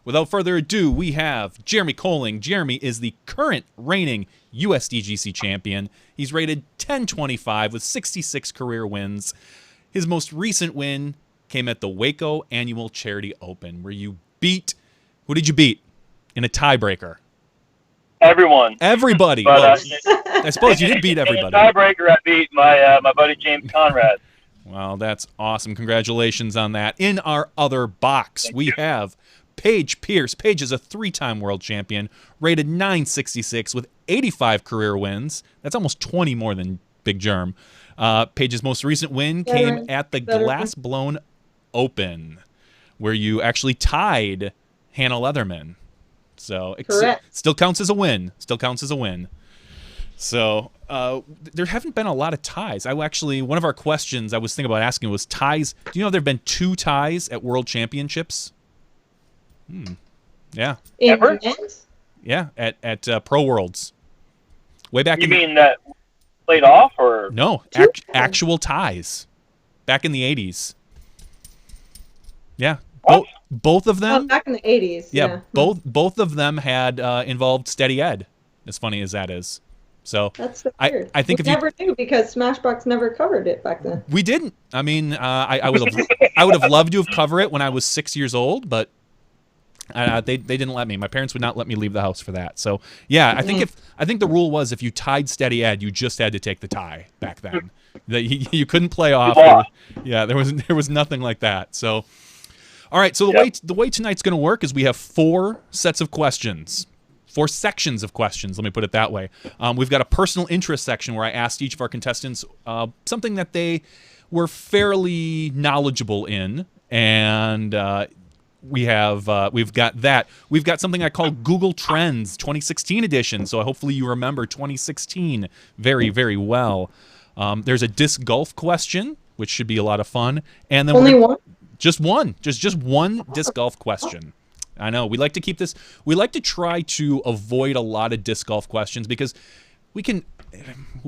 Without further ado, we have Jeremy Koling. Jeremy is the current reigning USDGC champion. He's rated 1025 with 66 career wins. His most recent win came at the Waco Annual Charity Open, where you beat... Who did you beat in a tiebreaker? Everyone. Everybody. But, well, I suppose you did beat everybody. In a tiebreaker, I beat my buddy James Conrad. Well, that's awesome. Congratulations on that. In our other box, we have Paige Pierce. Paige is a 3-time world champion, rated 966 with 85 career wins. That's almost 20 more than Big Germ. Paige's most recent win came at the Glass Blown Open, where you actually tied Hannah Leatherman. So it still counts as a win. Still counts as a win. So there haven't been a lot of ties. One of our questions I was thinking about asking was ties. Do you know there have been 2 ties at World Championships? Yeah. Ever? Yeah, at Pro Worlds. Way back. You mean that played off or no? Actual ties. Back in the 80s. Yeah. Both of them. Oh, back in the 80s. Yeah. Both of them had involved Steady Ed. As funny as that is. So that's so weird. I think we never knew because SmashBoxx never covered it back then. We didn't. I mean, I would have loved to have covered it when I was 6 years old, but they didn't let me. My parents would not let me leave the house for that. So yeah, I think the rule was if you tied Steady Ed, you just had to take the tie back then. You couldn't play off. Yeah, there was nothing like that. So all right. So the way tonight's going to work is we have 4 sets of questions. 4 sections of questions, let me put it that way. We've got a personal interest section where I asked each of our contestants something that they were fairly knowledgeable in, and we've got that. We've got something I call Google Trends 2016 edition, so hopefully you remember 2016 very, very well. There's a disc golf question, which should be a lot of fun. And then Only one? Just one disc golf question. I know. We like to keep this. We like to try to avoid a lot of disc golf questions because we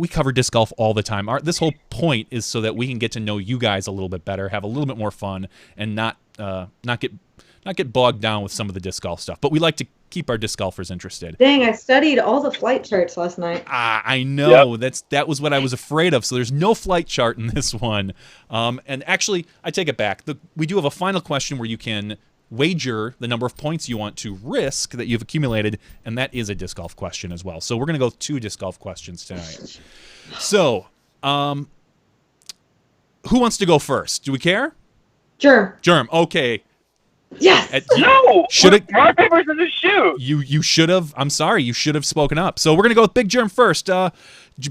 cover disc golf all the time. This whole point is so that we can get to know you guys a little bit better, have a little bit more fun, and not get bogged down with some of the disc golf stuff. But we like to keep our disc golfers interested. Dang, I studied all the flight charts last night. I know. Yep. That was what I was afraid of. So there's no flight chart in this one. And actually, I take it back. We do have a final question where you can wager the number of points you want to risk that you've accumulated, and that is a disc golf question as well. So we're going to go with 2 disc golf questions tonight. So, who wants to go first? Do we care? Germ. Okay. Yes. No. Rock, paper, scissors, shoot. You should have. I'm sorry. You should have spoken up. So we're going to go with Big Germ first.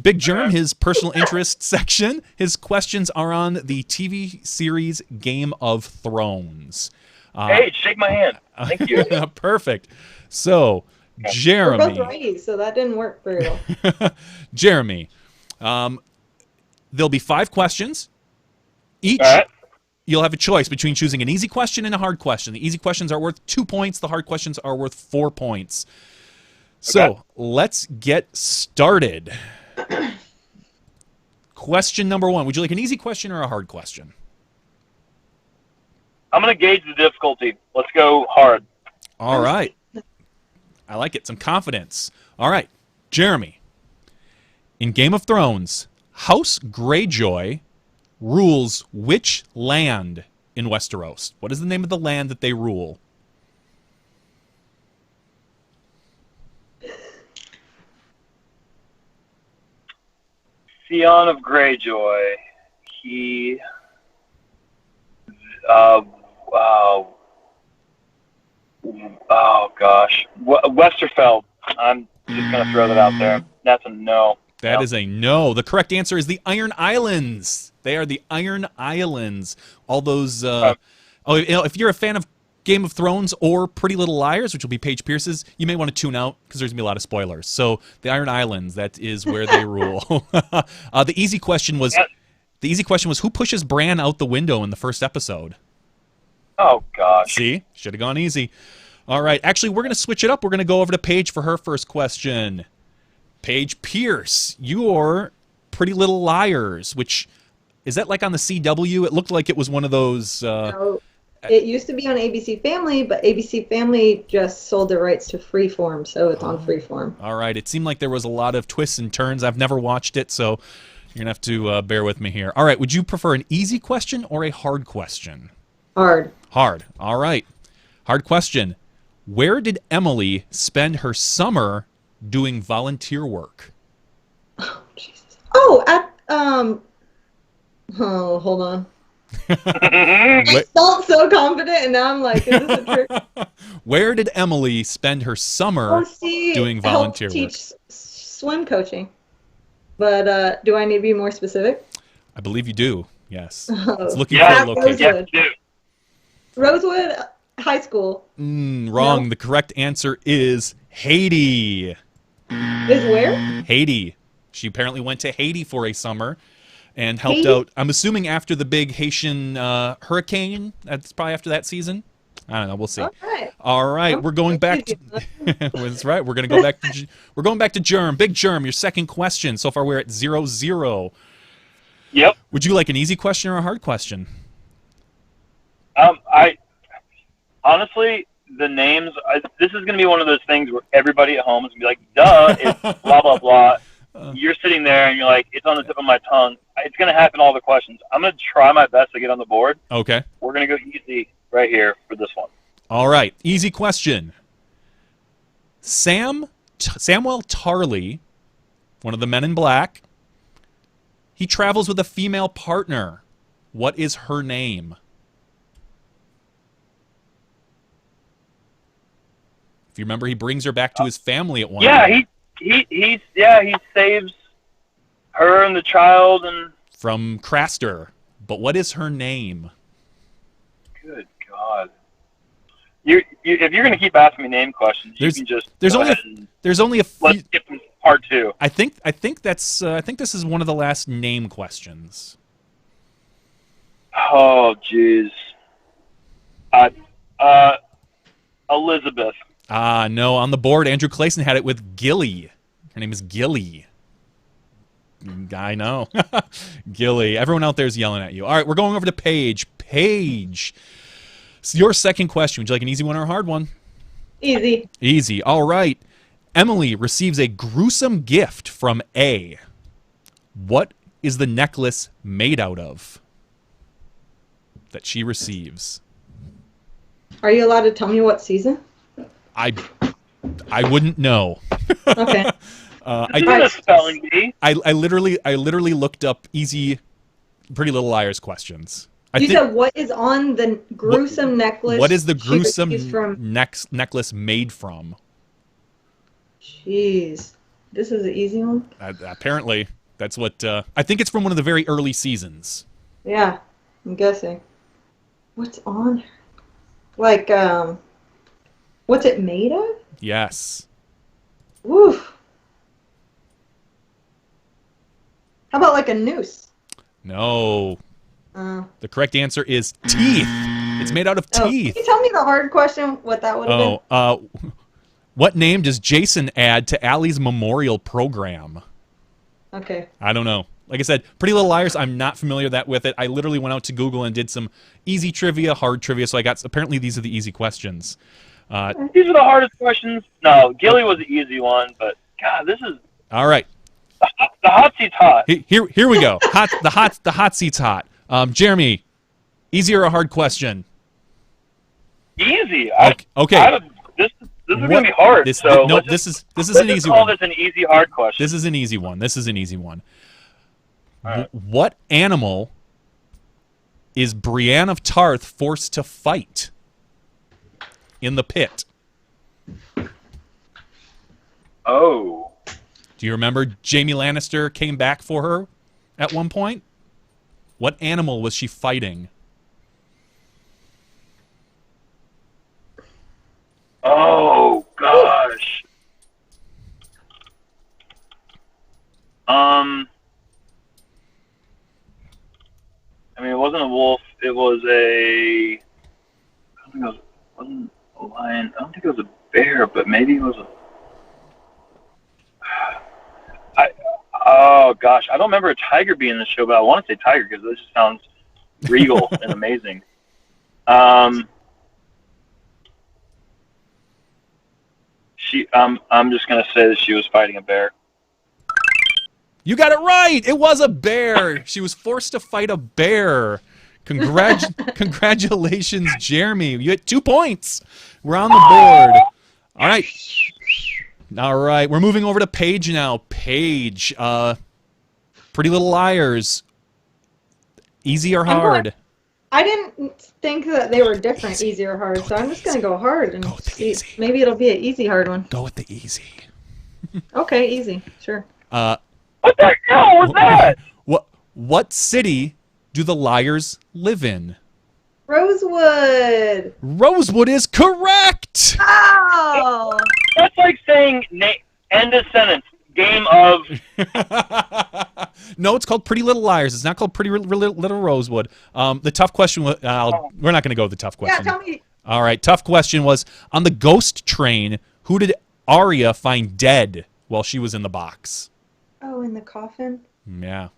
Big Germ, his personal interest section. His questions are on the TV series Game of Thrones. Hey, shake my hand. Thank you. Perfect. So, Jeremy. We're both righties, so that didn't work very well. Jeremy, there'll be 5 questions. Each, you'll have a choice between choosing an easy question and a hard question. The easy questions are worth 2 points. The hard questions are worth 4 points. So, let's get started. Question number 1. Would you like an easy question or a hard question? I'm going to gauge the difficulty. Let's go hard. All right. I like it. Some confidence. All right. Jeremy, in Game of Thrones, House Greyjoy rules which land in Westeros? What is the name of the land that they rule? Theon of Greyjoy. He. Wow. Oh gosh. Westerfeld. I'm just gonna throw that out there. That's a no. That is a no. The correct answer is the Iron Islands. They are the Iron Islands. All those. If you're a fan of Game of Thrones or Pretty Little Liars, which will be Paige Pierce's, you may want to tune out because there's gonna be a lot of spoilers. So the Iron Islands, that is where they rule. The easy question was who pushes Bran out the window in the first episode? Oh gosh. See, should have gone easy. All right, actually, we're gonna switch it up. We're gonna go over to Paige for her first question. Paige Pierce, your Pretty Little Liars, which is that like on the CW? It looked like it was one of those. No, it used to be on ABC Family, but ABC Family just sold the rights to Freeform, so it's on Freeform. All right, it seemed like there was a lot of twists and turns. I've never watched it, so you're gonna have to bear with me here. All right, would you prefer an easy question or a hard question? Hard. Hard. All right, hard question. Where did Emily spend her summer doing volunteer work? Oh, Jesus. Oh, at oh, hold on. I felt so confident, and now I'm like, is this a trick? Where did Emily spend her summer doing volunteer work? Teach swim coaching. But do I need to be more specific? I believe you do. Yes. Oh. It's looking for a location. Rosewood High School. Wrong. No. The correct answer is Haiti. Is where? Haiti. She apparently went to Haiti for a summer and helped out. I'm assuming after the big Haitian hurricane. That's probably after that season. I don't know. We'll see. All right. We're going back to. That's right. We're going to go back to. We're going back to Germ. Big Germ. Your second question. So far, we're at 0-0. Yep. Would you like an easy question or a hard question? I honestly, the names. This is going to be one of those things where everybody at home is going to be like, "Duh, it's blah blah blah." You're sitting there and you're like, "It's on the tip of my tongue." It's going to happen all the questions. I'm going to try my best to get on the board. Okay. We're going to go easy right here for this one. All right, easy question. Samuel Tarly, one of the Men in Black, he travels with a female partner. What is her name? If you remember, he brings her back to his family at one point. He saves her and the child and from Craster. But what is her name? Good God! If you're going to keep asking me name questions, you can just there's only a few. Let's skip part two. I think this is one of the last name questions. Oh jeez. Elizabeth. No, on the board, Andrew Clayson had it with Gilly. Her name is Gilly. I know. Gilly. Everyone out there is yelling at you. All right, we're going over to Paige. Paige. So your second question. Would you like an easy one or a hard one? Easy. Easy. All right. Emily receives a gruesome gift from A. What is the necklace made out of that she receives? Are you allowed to tell me what season? I wouldn't know. Okay. a spelling bee. I literally looked up easy Pretty Little Liars questions. You said what is on the gruesome necklace? What is the gruesome necklace made from? Jeez, this is an easy one. Apparently, that's what I think. It's from one of the very early seasons. Yeah, I'm guessing. What's on her? Like, what's it made of? Yes. Woof. How about like a noose? No. The correct answer is teeth. It's made out of teeth. Can you tell me the hard question, what that would have been? What name does Jason add to Allie's memorial program? Okay. I don't know. Like I said, Pretty Little Liars, I'm not familiar with it. I literally went out to Google and did some easy trivia, hard trivia, so apparently these are the easy questions. These are the hardest questions. No, Gilly was the easy one, but God, this is... All right. The hot seat's hot. Here we go. The hot seat's hot. Jeremy, easy or a hard question? Easy. Okay. This is gonna be hard. This is an easy call one. this an easy hard question. This is an easy one. Right. What animal is Brienne of Tarth forced to fight in the pit? Oh. Do you remember Jaime Lannister came back for her at one point? What animal was she fighting? Oh gosh. I mean, it wasn't a wolf. It was a. I don't think it wasn't a lion. I don't think it was a bear, but maybe it was a. Oh gosh, I don't remember a tiger being in the show, but I want to say tiger because this just sounds regal and amazing. I'm just gonna say that she was fighting a bear. You got it right. It was a bear. She was forced to fight a bear. Congratulations, Jeremy. You get 2 points. We're on the board. All right. All right. We're moving over to Paige now. Paige, Pretty Little Liars. Easy or hard? I didn't think that they were different, easy or hard, so I'm just going to go hard and see. Easy. Maybe it'll be an easy hard one. Go with the easy. Okay, easy. Sure. What the hell was that? What city do the liars live in? Rosewood. Rosewood is correct. Oh. That's like saying end of sentence. Game of. No, it's called Pretty Little Liars. It's not called Pretty Little Rosewood. The tough question was, we're not going to go with the tough question. Yeah, tell me. All right, tough question was, on the ghost train, who did Arya find dead while she was in the box? Oh, in the coffin? Yeah.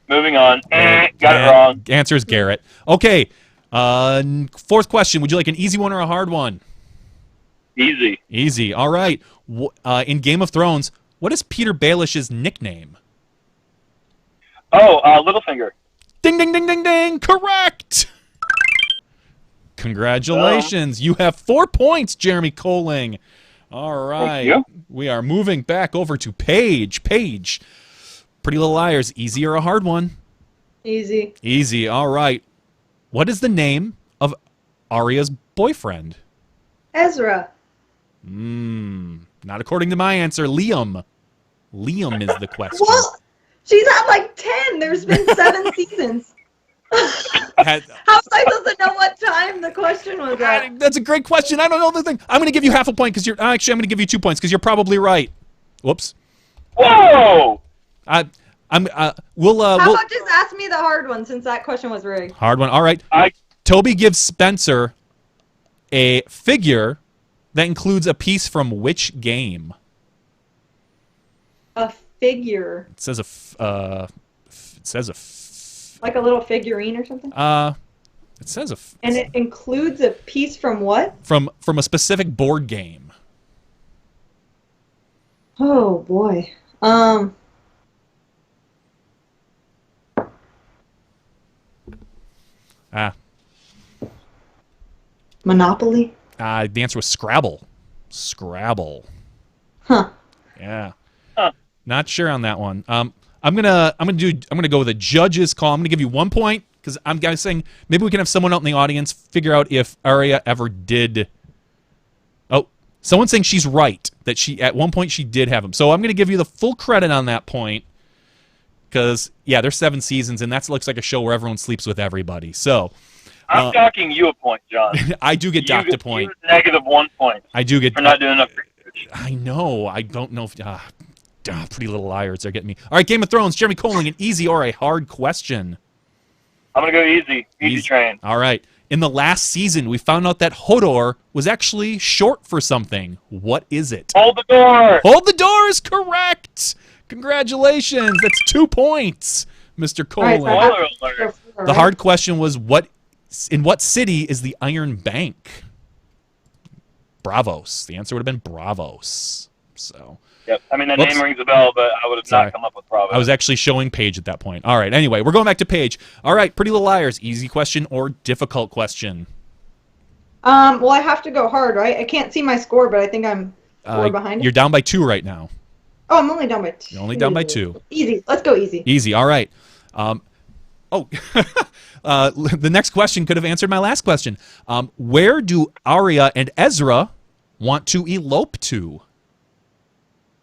Moving on. Got it wrong. Answer is Garrett. Okay. Fourth question. Would you like an easy one or a hard one? Easy. Easy. All right. In Game of Thrones, what is Peter Baelish's nickname? Oh, Littlefinger. Ding, ding, ding, ding, ding. Correct. Congratulations. You have 4 points, Jeremy Koling. All right. Thank you. We are moving back over to Paige. Paige. Pretty Little Liars. Easy or a hard one? Easy. Easy. All right. What is the name of Arya's boyfriend? Ezra. Not according to my answer. Liam. Liam is the question. Well, she's had like 10. There's been 7 seasons. How was I supposed to know what time the question was at? That's a great question. I don't know the thing. I'm going to give you half a point because you're actually. I'm going to give you 2 points because you're probably right. Whoops. Whoa! How about just ask me the hard one since that question was rigged? Hard one. All right. Toby gives Spencer a figure that includes a piece from which game? A figure. It says like a little figurine or something? It says and it includes a piece from what? From a specific board game. Oh boy. Monopoly? The answer was Scrabble. Scrabble. Huh. Yeah. Not sure on that one. I'm gonna go with a judge's call. I'm gonna give you 1 point because I'm guessing maybe we can have someone out in the audience figure out if Arya ever did. Oh, someone's saying she's right that she at one point she did have him. So I'm gonna give you the full credit on that point because yeah, there's 7 seasons and that looks like a show where everyone sleeps with everybody. So. I'm docking you a point, John. I do get docked a point. Negative 1 point. I do get for not doing enough research. I know. I don't know if Pretty Little Liars are getting me. All right, Game of Thrones. Jeremy Koling, an easy or a hard question? I'm gonna go easy. Easy train. All right. In the last season, we found out that Hodor was actually short for something. What is it? Hold the door. Hold the door is correct. Congratulations. That's 2 points, Mr. Koling. Right, the hard question was in what city is the Iron Bank? Bravos. The answer would have been Bravos. So, Yep. I mean, that Whoops. name rings a bell, but I would have Sorry. not come up with Bravo. I was actually showing Paige at that point. All right. Anyway, we're going back to Paige. All right. Pretty Little Liars. Easy question or difficult question? Well, I have to go hard, right? I can't see my score, but I think I'm 4 behind. You're down by 2 right now. Oh, I'm only down by 2. You're only down by 2. Easy. Let's go easy. Easy. All right. The next question could have answered my last question. Where do Arya and Ezra want to elope to?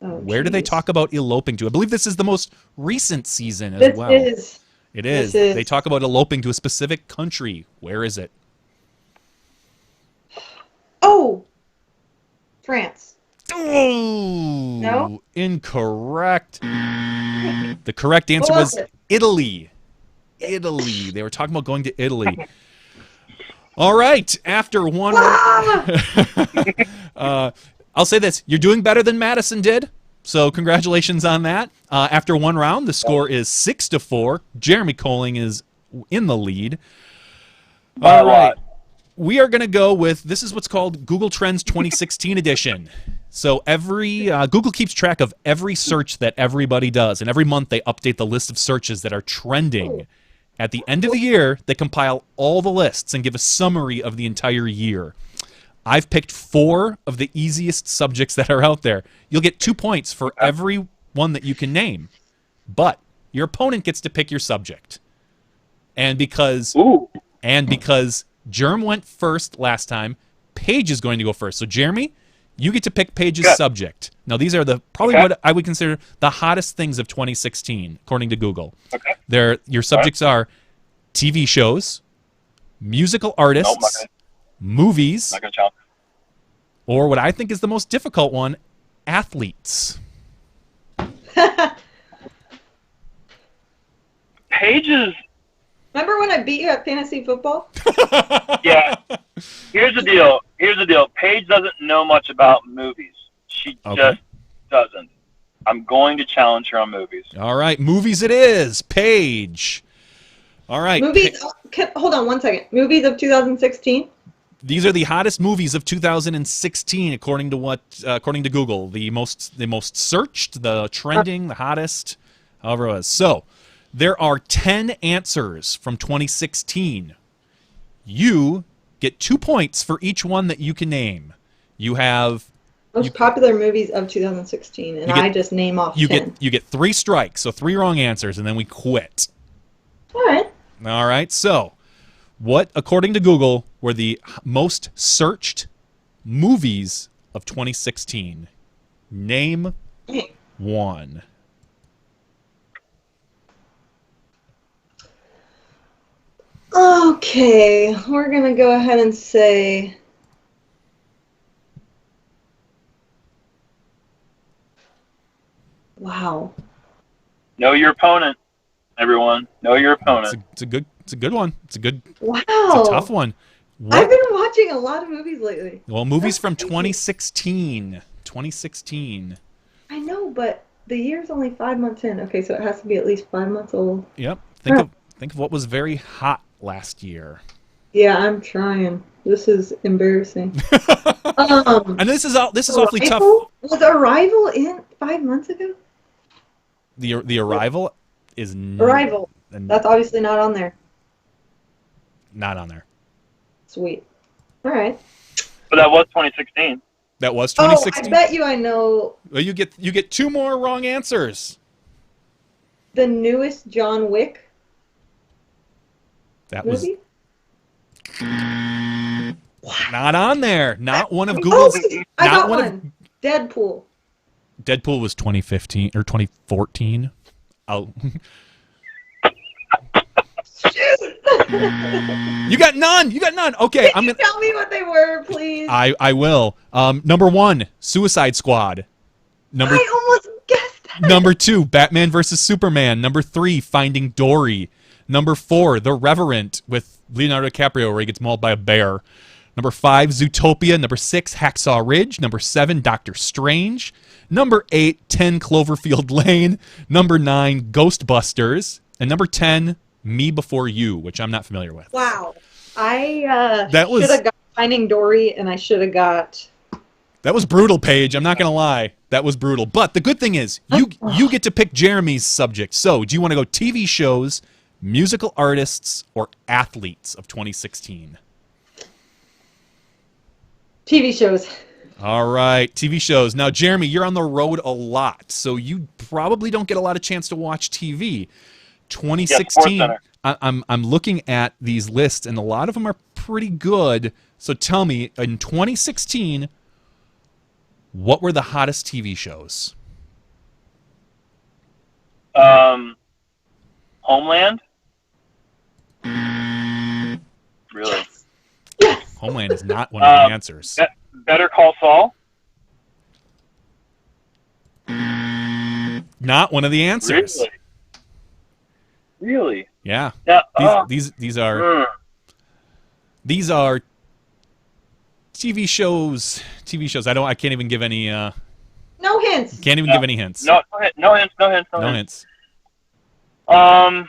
Oh, Where do they geez. talk about eloping to? I believe this is the most recent season as well. It is. This is. They talk about eloping to a specific country. Where is it? Oh! France. Oh, No? Incorrect. The correct answer What was was it? Italy. Italy. They were talking about going to Italy. All right. After one, I'll say this: you're doing better than Madison did. So congratulations on that. After one round, the score is 6-4. Jeremy Koling is in the lead. All right. We are going to go with, this is what's called Google Trends 2016 edition. So every Google keeps track of every search that everybody does, and every month they update the list of searches that are trending. At the end of the year, they compile all the lists and give a summary of the entire year. I've picked 4 of the easiest subjects that are out there. You'll get 2 points for every one that you can name, but your opponent gets to pick your subject. And because Jerm went first last time, Paige is going to go first. So Jeremy, you get to pick Paige's subject. Now these are probably what I would consider the hottest things of 2016, according to Google. Okay. Your subjects are TV shows, musical artists, movies, Not gonna challenge. or what I think is the most difficult one, athletes. Paige's. Remember when I beat you at fantasy football? Yeah. Here's the deal. Paige doesn't know much about movies. She just doesn't. I'm going to challenge her on movies. All right, movies it is. Paige. All right. Movies. Hold on 1 second. Movies of 2016. These are the hottest movies of 2016, according to Google. The most searched, the trending, the hottest, however it was. So there are 10 answers from 2016. You get 2 points for each one that you can name. You have Most popular movies of 2016, and I just name off 10. You get 3 strikes, so 3 wrong answers, and then we quit. All right. All right. So, what, according to Google, were the most searched movies of 2016? Name one. Okay, we're gonna go ahead and say. Wow. Know your opponent, everyone. Know your opponent. It's a good one. It's a Wow. tough one. I've been watching a lot of movies lately. Well, movies from 2016. 2016. I know, but the year's only 5 months in. Okay, so it has to be at least 5 months old. Yep. Think of what was very hot last year. Yeah, I'm trying. This is embarrassing. And this is awfully tough. Was Arrival in 5 months ago? The Arrival is Arrival. That's obviously not on there. Not on there. Sweet. All right. But that was 2016. That was 2016. Oh, I bet you I know. Well, you get 2 more wrong answers. The newest John Wick That movie? not on there. Not one of Google's. I not got one one. Deadpool. Deadpool was 2015 or 2014. Oh. You got none. Okay, Can you tell me what they were, please? I will. Number 1, Suicide Squad. I almost guessed that. Number 2, Batman versus Superman. Number 3, Finding Dory. Number 4, The Revenant with Leonardo DiCaprio, where he gets mauled by a bear. Number 5, Zootopia. Number 6, Hacksaw Ridge. Number 7, Doctor Strange. Number 8, 10 Cloverfield Lane. Number 9, Ghostbusters. And number 10, Me Before You, which I'm not familiar with. Wow. I That was- should have got Finding Dory, and I should have got That was brutal, Paige. I'm not going to lie. That was brutal. But the good thing is, you get to pick Jeremy's subject. So, do you want to go TV shows, musical artists, or athletes of 2016? TV shows. All right, TV shows. Now, Jeremy, you're on the road a lot, so you probably don't get a lot of chance to watch TV. 2016. Yeah, I'm looking at these lists, and a lot of them are pretty good. So tell me, in 2016, what were the hottest TV shows? Homeland. Really? Yes. Homeland is not one of the answers. Better Call Saul. Not one of the answers. Really? Yeah. Yeah. These are TV shows. TV shows. I can't even give any. No hints. Can't even give any hints. No hints. No hints. I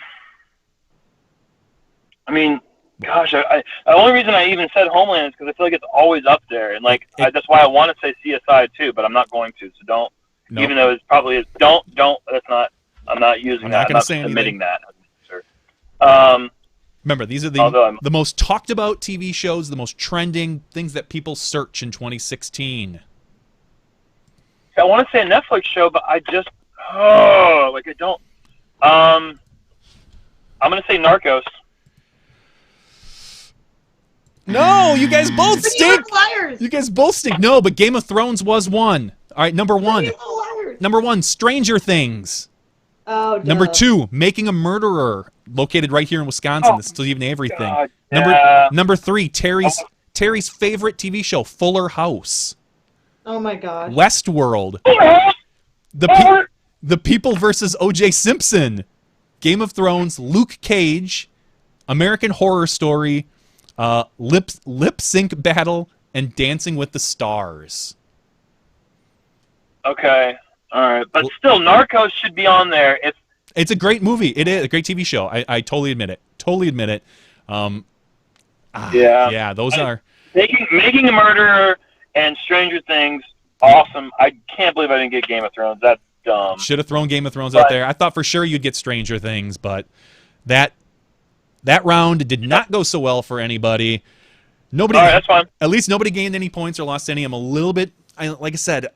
mean, gosh, the only reason I even said Homeland is because I feel like it's always up there, and that's why I want to say CSI too, but I'm not going to. So don't. Nope. Even though it probably is. Don't. That's not. I'm not using I'm that. Not I'm not say admitting anything. that. Sure. Remember, these are the most talked about TV shows, the most trending things that people search in 2016. I want to say a Netflix show, but I just I don't. I'm gonna say Narcos. No, you guys both stink. Liars. You guys both stink. No, but Game of Thrones was one. All right, number one. Number one, Stranger Things. Oh, duh. Number two, Making a Murderer, located right here in Wisconsin. The Stephen Avery thing. Number three, Terry's favorite TV show, Fuller House. Oh my gosh. Westworld. The People versus O.J. Simpson. Game of Thrones, Luke Cage, American Horror Story, Lip Sync Battle, and Dancing with the Stars. Okay. All right. But still, Narcos should be on there. It's a great movie. It is a great TV show. I totally admit it. Yeah, those are... Making a Murderer and Stranger Things, awesome. I can't believe I didn't get Game of Thrones. That's dumb. Should have thrown Game of Thrones out there. I thought for sure you'd get Stranger Things, but that round did not go so well for anybody. Nobody. All right, that's fine. At least nobody gained any points or lost any. I'm a little bit... like I said...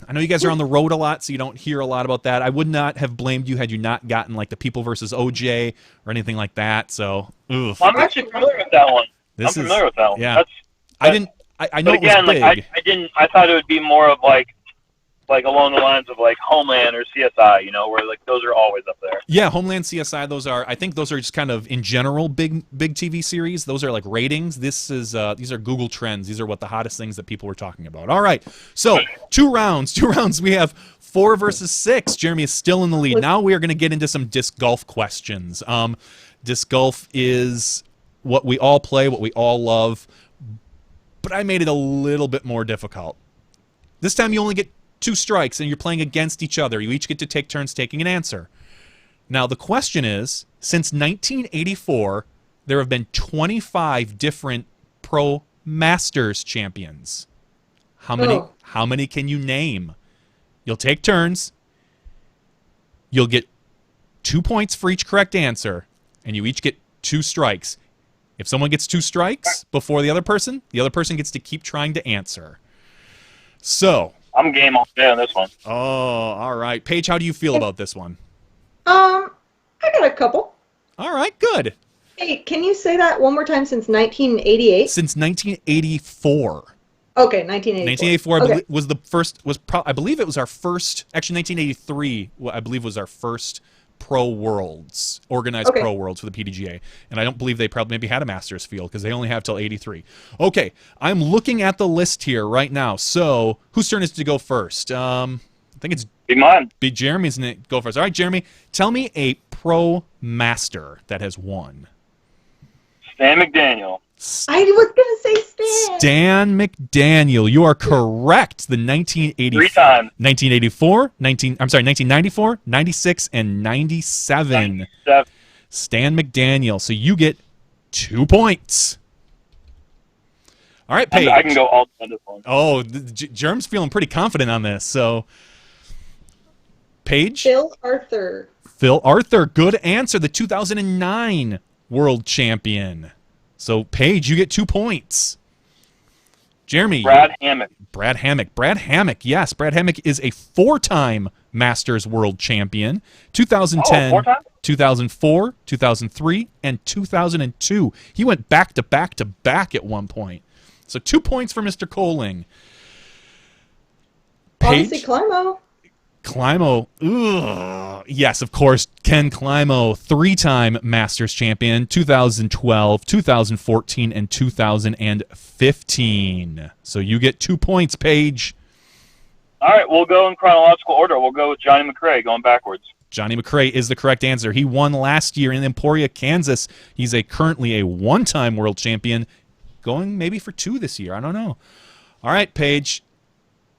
I know you guys are on the road a lot, so you don't hear a lot about that. I would not have blamed you had you not gotten like the People versus OJ or anything like that. So, oof. I'm actually familiar with that one. I'm familiar with that one. Yeah, I know it was big. I thought it would be more of like along the lines of like Homeland or CSI, where like those are always up there. Yeah, Homeland, CSI, I think those are just kind of in general big TV series. Those are like ratings. These are Google Trends. These are what the hottest things that people were talking about. All right, so two rounds. We have 4 versus 6. Jeremy is still in the lead. Now we are going to get into some disc golf questions. Disc golf is what we all play, what we all love, but I made it a little bit more difficult. This time you only get 2 strikes, and you're playing against each other. You each get to take turns taking an answer. Now, the question is, since 1984, there have been 25 different Pro Masters champions. How many can you name? You'll take turns. You'll get 2 points for each correct answer, and you each get 2 strikes. If someone gets 2 strikes before the other person gets to keep trying to answer. So... I'm game all day on this one. Oh, all right. Paige, how do you feel about this one? I got a couple. All right, good. Hey, can you say that one more time? Since 1988? Since 1984. Okay, 1984. 1984 okay. was the first. I believe it was our first. Actually, 1983. I believe was our first Pro Worlds, organized Pro Worlds for the PDGA, and I don't believe they probably maybe had a Masters field because they only have till 83. Okay, I'm looking at the list here right now. So whose turn is to go first? I think it's Big Jeremy's go first. All right, Jeremy, tell me a Pro Master that has won. Stan McDaniel. I was going to say Stan. Stan McDaniel. You are correct. The 1994, 96, and 97. Stan McDaniel. So you get 2 points. All right, Paige. I can go all on this one. Oh, Germ's feeling pretty confident on this. So, Paige? Phil Arthur. Phil Arthur. Good answer. The 2009 world champion. So, Paige, you get 2 points. Jeremy. Brad Hammock. Brad Hammock. Brad Hammock. Yes, Brad Hammock is a 4-time Masters world champion. 2010, 4 times? 2004, 2003, and 2002. He went back to back to back at one point. So 2 points for Mr. Koling. Obviously, Climo. Climo. Ugh. Yes, of course, Ken Climo, 3-time Masters champion, 2012, 2014, and 2015. So you get 2 points, Paige. All right, we'll go in chronological order. We'll go with Johnny McRae, going backwards. Johnny McRae is the correct answer. He won last year in Emporia, Kansas. He's currently a 1-time world champion, going maybe for 2 this year. I don't know. All right, Paige.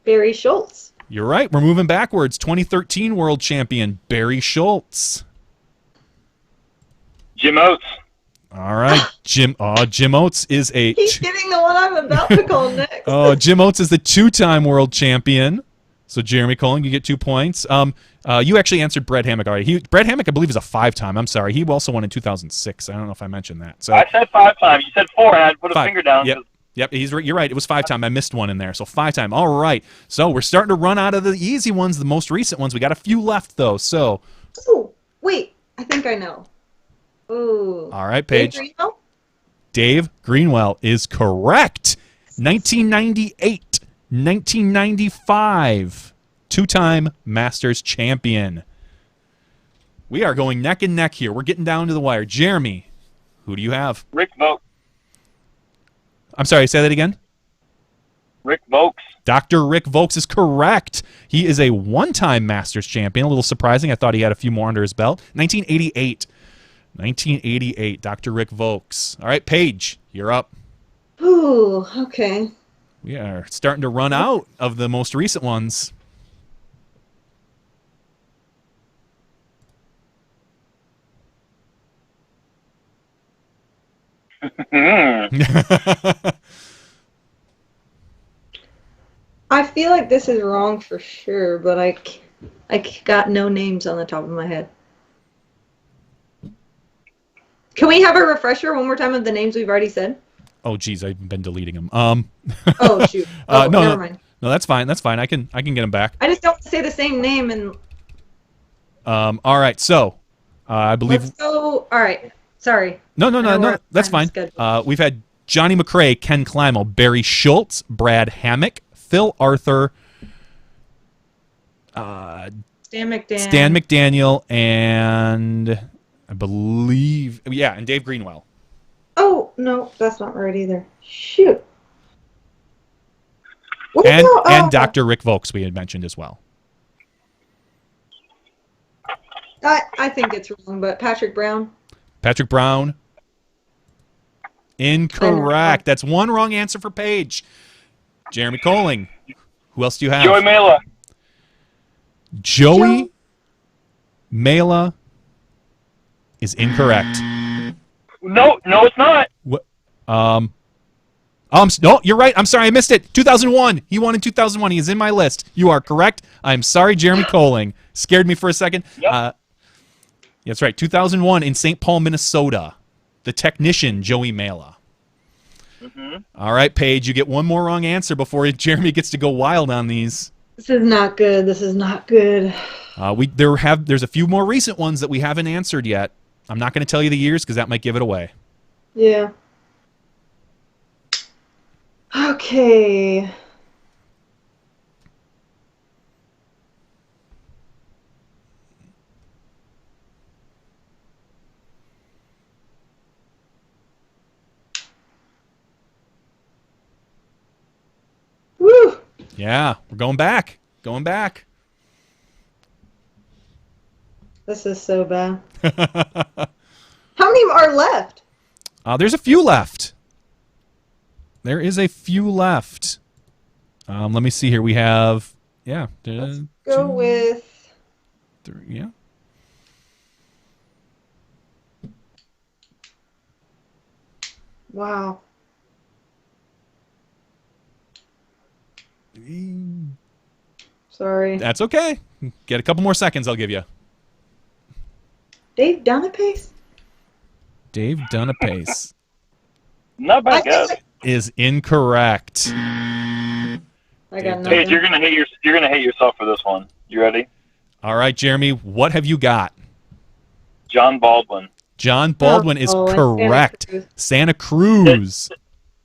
Barry Schultz. You're right. We're moving backwards. 2013 world champion, Barry Schultz. Jim Oates. All right. Jim Oates is a... He's getting the one I'm about to call next. Jim Oates is the 2-time world champion. So, Jeremy Koling, you get 2 points. You actually answered Brad Hammock already. Brad Hammock, I believe, is a 5-time. I'm sorry. He also won in 2006. I don't know if I mentioned that. So I said 5 times. You said 4, and I had to put a finger down. Yep, you're right. It was 5-time. I missed one in there. So 5-time. All right. So we're starting to run out of the easy ones, the most recent ones. We got a few left, though. So. Oh, wait. I think I know. Ooh. All right, Paige. Dave Greenwell? Dave Greenwell is correct. 1998, 1995. 2-time Masters champion. We are going neck and neck here. We're getting down to the wire. Jeremy, who do you have? Rick Vokes. I'm sorry, say that again? Rick Vokes. Dr. Rick Vokes is correct. He is a 1-time Masters champion. A little surprising. I thought he had a few more under his belt. 1988. 1988, Dr. Rick Vokes. All right, Paige, you're up. Ooh, okay. We are starting to run out of the most recent ones. I feel like this is wrong for sure, but I got no names on the top of my head. Can we have a refresher one more time of the names we've already said? Oh, geez, I've been deleting them. Oh, shoot. No, never mind. No, that's fine. That's fine. I can get them back. I just don't say the same name and. All right. So, I believe. Let's go. All right. Sorry. No. That's fine. We've had Johnny McRae, Ken Climo, Barry Schultz, Brad Hammock, Phil Arthur, Stan McDaniel, and I believe, and Dave Greenwell. Oh, no, that's not right either. Shoot. And Dr. Rick Vokes we had mentioned as well. I think it's wrong, but Patrick Brown. Patrick Brown. Incorrect. That's one wrong answer for Paige. Jeremy Koling. Who else do you have? Joey Mela. Joey Mela is incorrect. No, it's not. What? No, you're right. I'm sorry, I missed it. 2001. He won in 2001. He is in my list. You are correct. I'm sorry, Jeremy Koling. Scared me for a second. Yep. That's right. 2001 in St. Paul, Minnesota. The technician, Joey Mela. Mm-hmm. All right, Paige, you get one more wrong answer before Jeremy gets to go wild on these. This is not good. This is not good. There's a few more recent ones that we haven't answered yet. I'm not going to tell you the years because that might give it away. Yeah. Okay. Woo! Yeah, we're going back. Going back. This is so bad. How many are left? There's a few left. There is a few left. Let me see here. We have, Let's go with 3, yeah. Wow. Sorry. That's okay. Get a couple more seconds, I'll give you. Dave Donapace? Dave Donapace Not bad guess. is incorrect. I got nothing. Paige, you're gonna hate yourself for this one. You ready? All right, Jeremy, what have you got? John Baldwin. John Baldwin is correct. Santa Cruz.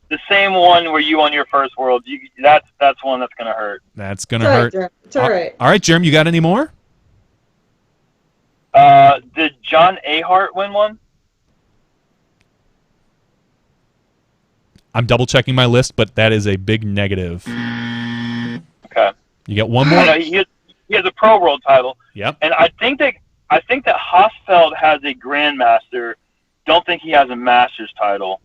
The same one where you won your first world. That's one that's gonna hurt. That's gonna hurt. It's all right. All right, Jeremy, you got any more? Did John Ahart win one? I'm double checking my list, but that is a big negative. Okay. You got one more? I know, he has a Pro World title. Yep. And I think that Hosfeld has a Grandmaster. Don't think he has a Masters title.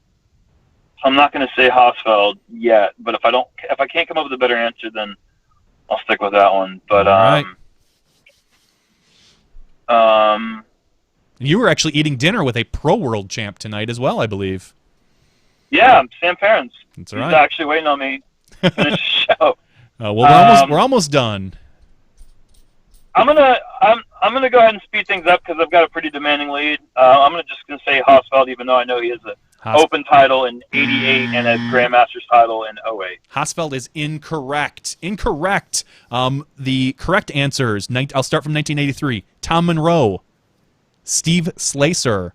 So I'm not going to say Hosfeld yet. But if I can't come up with a better answer, then I'll stick with that one. But All right. You were actually eating dinner with a Pro World champ tonight as well, I believe. Yeah, Sam Ferentz. That's He's right. actually waiting on me to finish the show. Well, we're almost done. I'm gonna go ahead and speed things up because I've got a pretty demanding lead. I'm just gonna say Hosfeld, even though I know he has an Open title in '88 and a Grandmaster's title in '08. Hosfeld is incorrect. Incorrect. The correct answers. I'll start from 1983. Tom Monroe, Steve Slacer,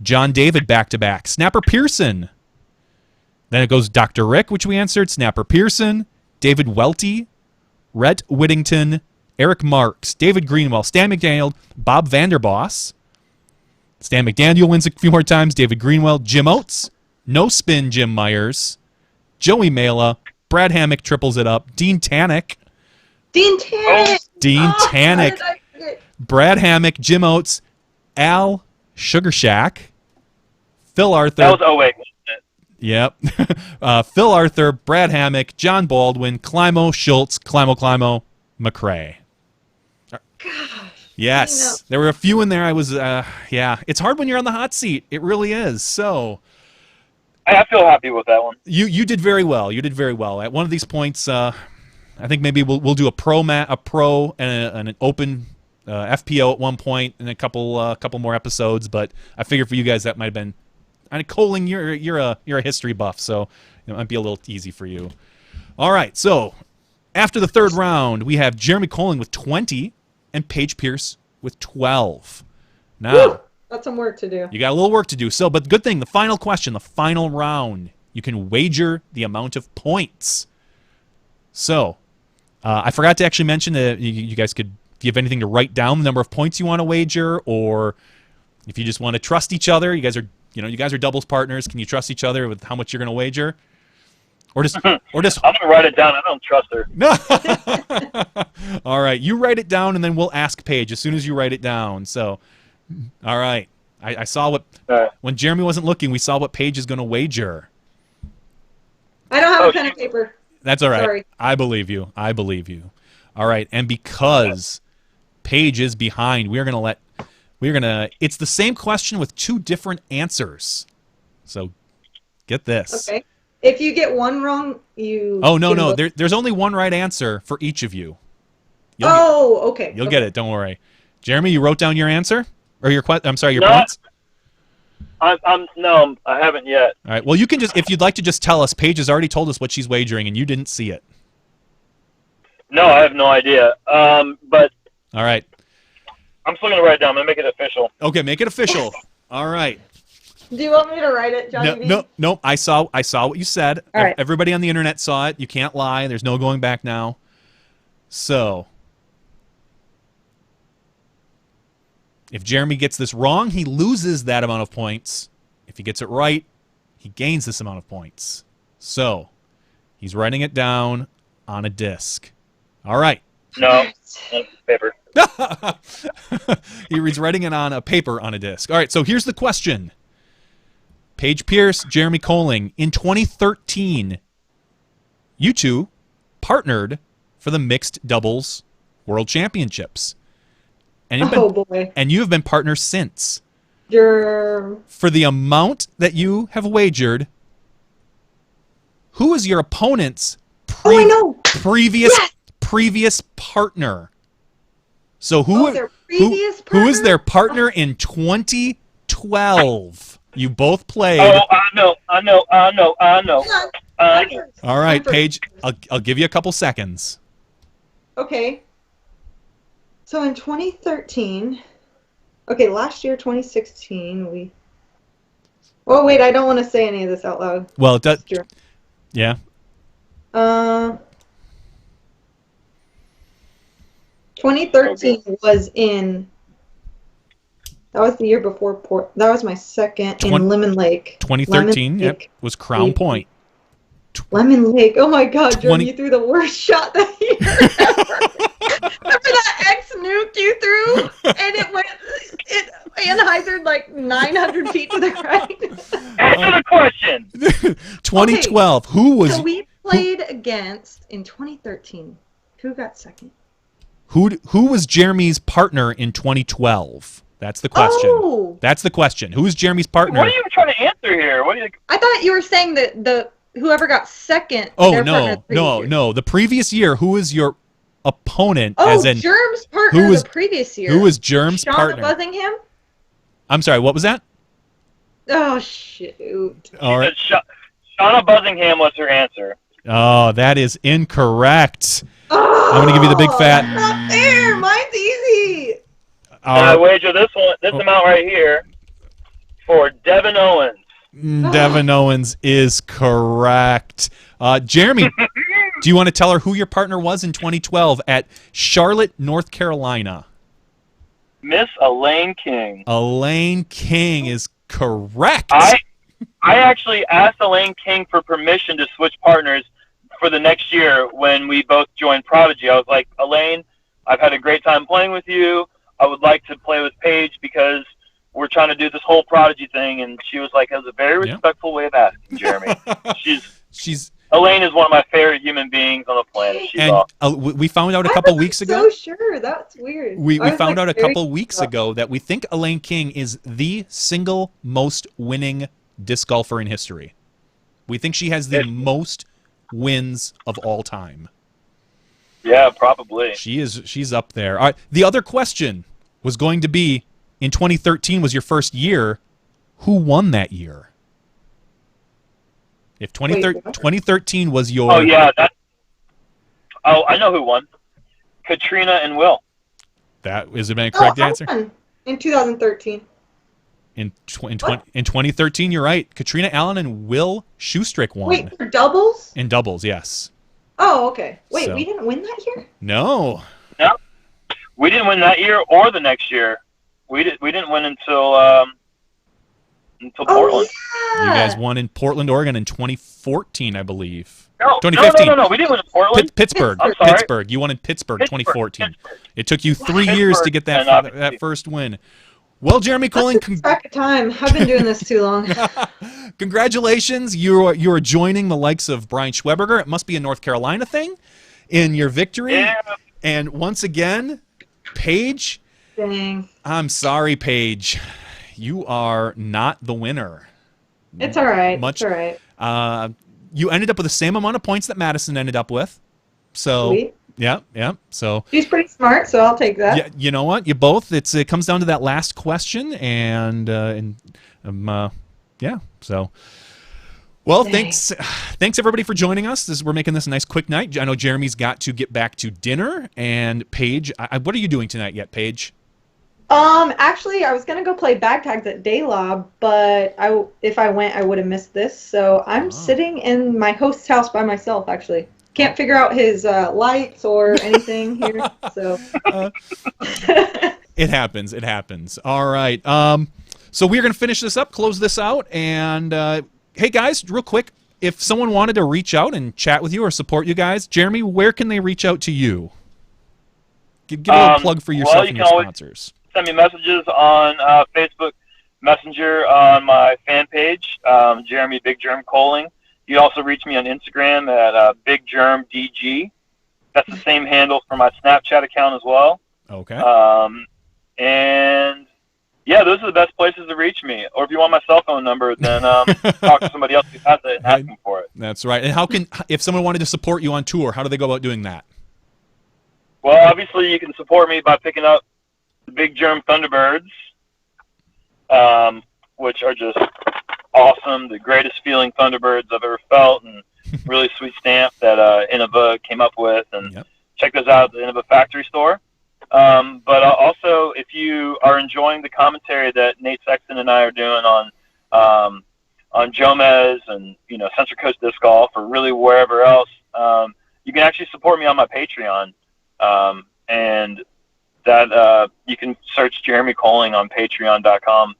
John David back-to-back, Snapper Pearson. Then it goes Dr. Rick, which we answered, Snapper Pearson, David Welty, Rhett Whittington, Eric Marks, David Greenwell, Stan McDaniel, Bob Vanderboss. Stan McDaniel wins a few more times, David Greenwell, Jim Oates, No Spin Jim Myers, Joey Mela, Brad Hammock triples it up, Dean Tannick. Dean Tannick. Brad Hammock, Jim Oates, Al Sugar Shack, Phil Arthur. That was 08. Yep. Phil Arthur, Brad Hammock, John Baldwin, Climo Schultz, Climo McRae. Gosh. Yes. There were a few in there. I was, yeah. It's hard when you're on the hot seat. It really is. So. I feel happy with that one. You did very well. You did very well. At one of these points, I think maybe we'll do a pro and an open FPO at one point in a couple more episodes. But I figured for you guys that might have been. I mean, Koling, you're a history buff, so it might be a little easy for you. All right, so after the third round, we have Jeremy Koling with 20 and Paige Pierce with 12. Now, woo, that's some work to do. You got a little work to do. So, but good thing, the final question, the final round, you can wager the amount of points. So, I forgot to actually mention that you guys could, if you have anything to write down the number of points you want to wager, or if you just want to trust each other, you guys are doubles partners. Can you trust each other with how much you're going to wager? Or just I'm gonna write it down. I don't trust her. No. All right, you write it down, and then we'll ask Paige as soon as you write it down. So, all right, I saw what when Jeremy wasn't looking, we saw what Paige is going to wager. I don't have a pen and paper. That's all right. Sorry. I believe you. I believe you. All right, and because Paige is behind, it's the same question with two different answers. So, get this. Okay. If you get one wrong, you. Oh no! There's only one right answer for each of you. Okay. You'll get it. Don't worry. Jeremy, you wrote down your answer or your points. No, I haven't yet. All right. Well, you can if you'd like to just tell us. Paige has already told us what she's wagering, and you didn't see it. No, I have no idea. But. All right. I'm still gonna write it down. I'm gonna make it official. Okay, make it official. All right. Do you want me to write it, Johnny? No. I saw what you said. All right. Everybody on the internet saw it. You can't lie. There's no going back now. So, if Jeremy gets this wrong, he loses that amount of points. If he gets it right, he gains this amount of points. So, he's writing it down on a disc. All right. No, paper. He's writing it on a paper on a disc. All right, so here's the question. Paige Pierce, Jeremy Koling. In 2013, you two partnered for the Mixed Doubles World Championships. And you have been partners since. For the amount that you have wagered, who is your opponent's previous previous partner. So their previous who is partner? their partner in 2012? You both played. Oh, I know. All right, Paige, I'll give you a couple seconds. Okay. So in 2013, okay, last year, 2016, Oh, wait, I don't want to say any of this out loud. Well, it does. Yeah. 2013 was in... That was the year before That was my second in Lemon Lake. 2013, yep, was Crown Point. Lemon Lake. Oh my God, Jeremy, you threw the worst shot that year ever. Remember that X nuke you threw? And it anhyzered like 900 feet to the right. Answer the question. 2012. Okay, who was? So we played against in 2013. Who got second? Who was Jeremy's partner in 2012? That's the question. Oh. That's the question. Who's Jeremy's partner? What are you trying to answer here? I thought you were saying that whoever got second. Oh, no. The previous year, who was your opponent? Oh, as in, Germ's partner the previous year. Who was Germ's Shauna partner? Buzzingham? I'm sorry, what was that? Oh, shoot. All right. Shauna Buzzingham was her answer. Oh, that is incorrect. Oh, I'm going to give you the big fat. Not fair. Mine's easy. I wager this amount right here for Devin Owens. Devin Owens is correct. Jeremy, do you want to tell her who your partner was in 2012 at Charlotte, North Carolina? Miss Elaine King. Elaine King is correct. I actually asked Elaine King for permission to switch partners for the next year when we both joined Prodigy. I was like, Elaine, I've had a great time playing with you. I would like to play with Paige because we're trying to do this whole Prodigy thing. And she was like, it was a very respectful way of asking, Jeremy. Elaine is one of my favorite human beings on the planet. She's awesome. We found out a couple weeks ago. So sure, that's weird. We found out a couple weeks ago that we think Elaine King is the single most winning disc golfer in history. We think she has the most wins of all time. Yeah, probably. She's up there. All right. The other question was going to be, in 2013 was your first year. Who won that year? If 2013 was your... Oh, yeah. I know who won. Katrina and Will. That is a correct answer. Won in 2013. In 2013, you're right. Katrina Allen and Will Shoestrick won. Wait, for doubles? In doubles, yes. Oh, okay. Wait, we didn't win that year? No. No. We didn't win that year or the next year. We didn't win until Portland. Yeah. You guys won in Portland, Oregon in 2014, I believe. No, 2015. No. We didn't win in Portland. Pittsburgh. I'm sorry. Pittsburgh. You won in Pittsburgh 2014. It took you 3 years to get that first win. Well, Jeremy Koling, back at time. I've been doing this too long. Congratulations. You are joining the likes of Brian Schweberger. It must be a North Carolina thing in your victory. Yeah. And once again, Paige. Dang. I'm sorry, Paige. You are not the winner. It's all right. It's all right. You ended up with the same amount of points that Madison ended up with. So. Sweet. Yeah. So she's pretty smart, so I'll take that. Yeah, you know what? You both. It comes down to that last question, and yeah. So, well, thanks everybody for joining us. We're making this a nice quick night. I know Jeremy's got to get back to dinner, and Paige, what are you doing tonight yet, Paige? Actually, I was gonna go play bag tags at Daylob, but if I went, I would have missed this. So I'm sitting in my host's house by myself. Actually. Can't figure out his lights or anything here, so. It happens. All right. So we're going to finish this up, close this out, and hey, guys, real quick, if someone wanted to reach out and chat with you or support you guys, Jeremy, where can they reach out to you? Give a little plug for yourself and your sponsors. Send me messages on Facebook Messenger on my fan page, Jeremy Big Germ Koling. You can also reach me on Instagram at BigGermDG. That's the same handle for my Snapchat account as well. Okay. And yeah, those are the best places to reach me. Or if you want my cell phone number, then talk to somebody else who has it and ask them for it. That's right. And if someone wanted to support you on tour, how do they go about doing that? Well, obviously you can support me by picking up the Big Germ Thunderbirds, which are just awesome. The greatest feeling Thunderbirds I've ever felt, and really sweet stamp that Innova came up with. And Yep. check those out at the Innova Factory Store. But also, if you are enjoying the commentary that Nate Sexton and I are doing on Jomez and Central Coast Disc Golf, or really wherever else, you can actually support me on my Patreon, and that you can search Jeremy Koling on Patreon.com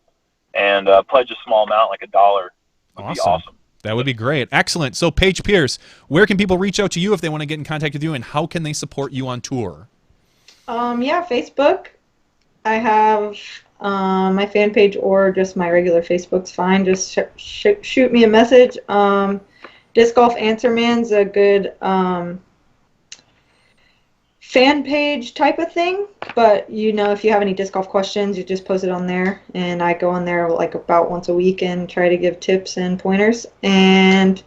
and pledge a small amount, like $1. Would be awesome. That would be great. Excellent. So, Paige Pierce, where can people reach out to you if they want to get in contact with you, and how can they support you on tour? Yeah, Facebook. I have my fan page, or just my regular Facebook's fine. Just shoot me a message. Disc Golf Answer Man's a good fan page type of thing, but if you have any disc golf questions, you just post it on there, and I go on there like about once a week and try to give tips and pointers. And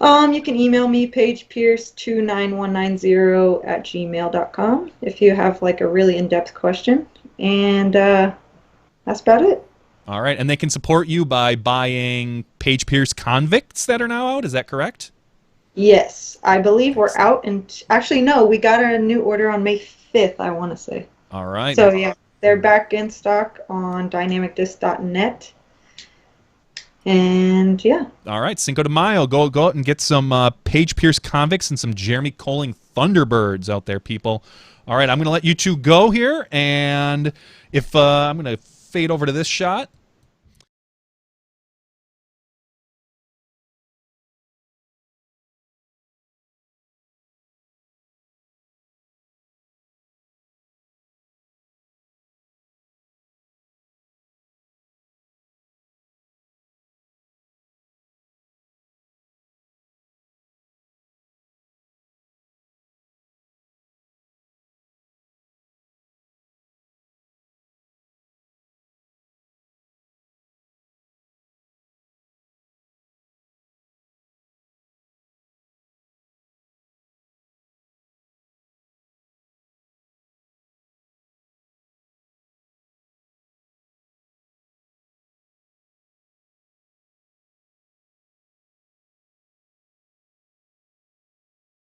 you can email me, pagepierce29190@gmail.com, if you have like a really in-depth question. And that's about it. All right, and they can support you by buying Paige Pierce Convicts that are now out. Is that correct? Yes, I believe we're out, and actually no, we got a new order on May 5th, I want to say. All right. So yeah, they're back in stock on dynamicdisc.net. And yeah. All right, Cinco de Mayo. Go out and get some Paige Pierce Convicts and some Jeremy Koling Thunderbirds out there, people. All right, I'm going to let you two go here, and if I'm going to fade over to this shot.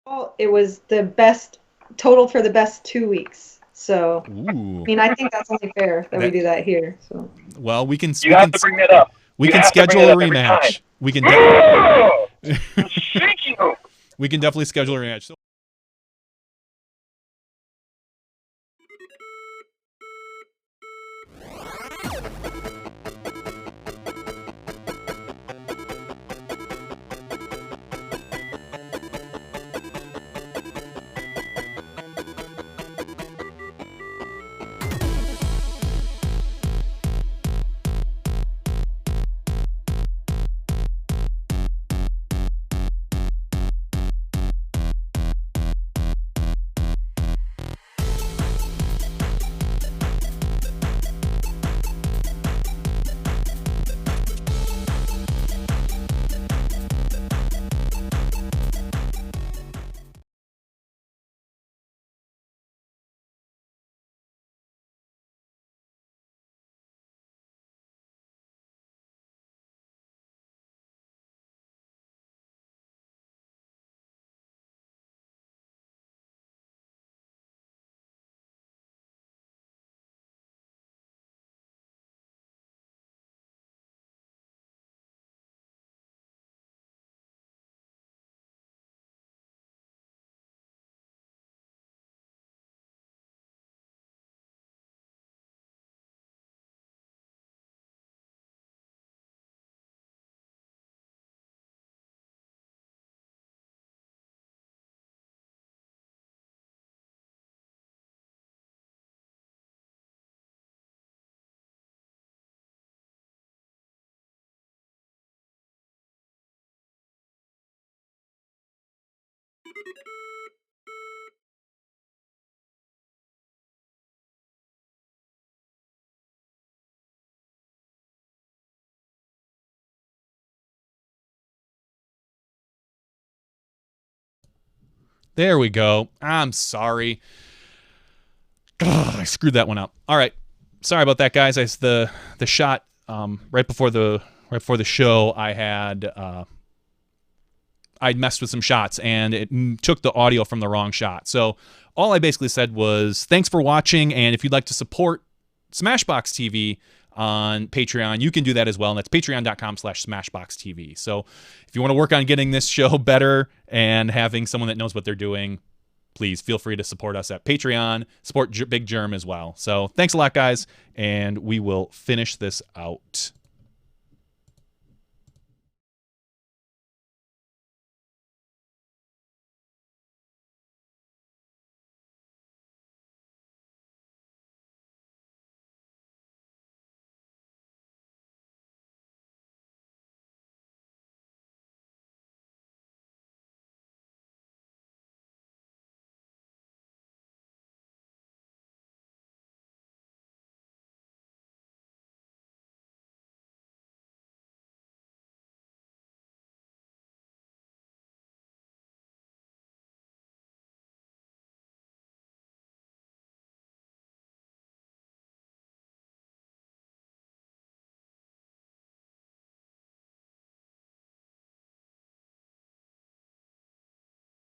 Well, it was the best total for the best 2 weeks. So, Ooh. I think that's only fair that we do that here. So, well, we can. You have to bring that up. We can schedule a rematch. We can. Thank you. We can definitely schedule a rematch. So There we go. I'm sorry. Ugh, I screwed that one up. All right. Sorry about that, guys. The shot right before the show, I'd messed with some shots and it took the audio from the wrong shot. So all I basically said was thanks for watching, and if you'd like to support SmashBoxxTV on Patreon, you can do that as well, and that's patreon.com/SmashBoxxTV. So if you want to work on getting this show better and having someone that knows what they're doing, please feel free to support us at Patreon. Support Big Germ as well. So thanks a lot, guys, and we will finish this out.